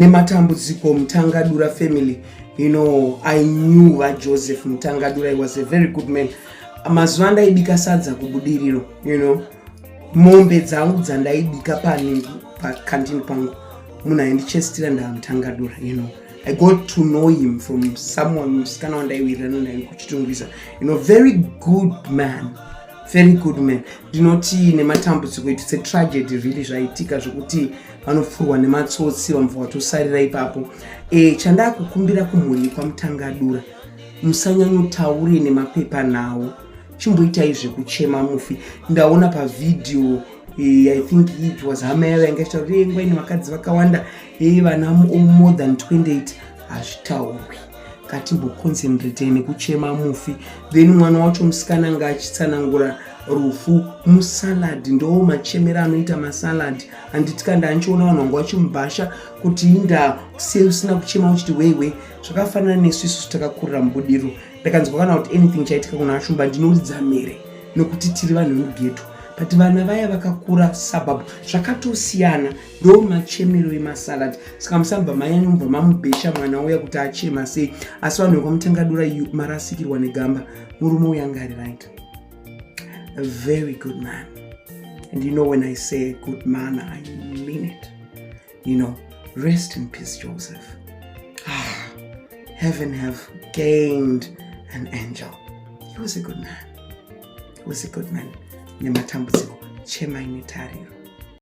NEMATAMBUDZIKO MUTANGADURA FAMILY. You know, I knew Joseph Ntangadura. He was a very good man. Mazuva ndaibika sadza kubudiriro, you know. Mombe dzangu dzandaibika pakantini pangu. Muna ndichestira ndaMutangadura, you know. I got to know him from someone musikana wandaiwirana naye kuchitungisa. You know, very good man. Very good man. Ndinoti nematambudziko, it's a tragedy really zvaitika zvokuti vanofurwa nematsotsi vamva vatosarira ipapo. Chanda kukumbira kumhuri kwaMutangadura, musanyanyotaure nemapepa nawo, chimboitai zvekuchema mufi. Ndaona pavideo, I think it was hama yavo yanga ichitaura kuti ngwani vakadzi vakawanda vana more than 28 hazvitaurwi. Ngatimboconcentrate nekuchema mufi. Then mwana wacho musikana ngachitsanangura rufu musalad, ndo machemera anoita masalad. Handiti kanda anchiona vanhu vangu vachimubhasha kuti inda usina kuchema uchiti wewe. Zvakafanana nesu isusu takakurira mubudiro. Ndakanzwa kana kuti anything chaitika kuna Ashumba ndinoridza mere nokuti tiri vanhu vemugeto. But vana vaya vakakura sababu zvakatosiyana, ndo machemero emasalad. Saka musamba mayanyumva mamubhesha mwana uya kuti achema sei. Asi vanhu vekwaMutangadura marasikirwa negamba. Murume uya ngari right. A very good man. And you know, when I say a good man, I mean it. You know, rest in peace, Joseph. Heaven have gained an angel. He was a good man. He was a good man. NEMATAMBUDZIKO chema ine tariro.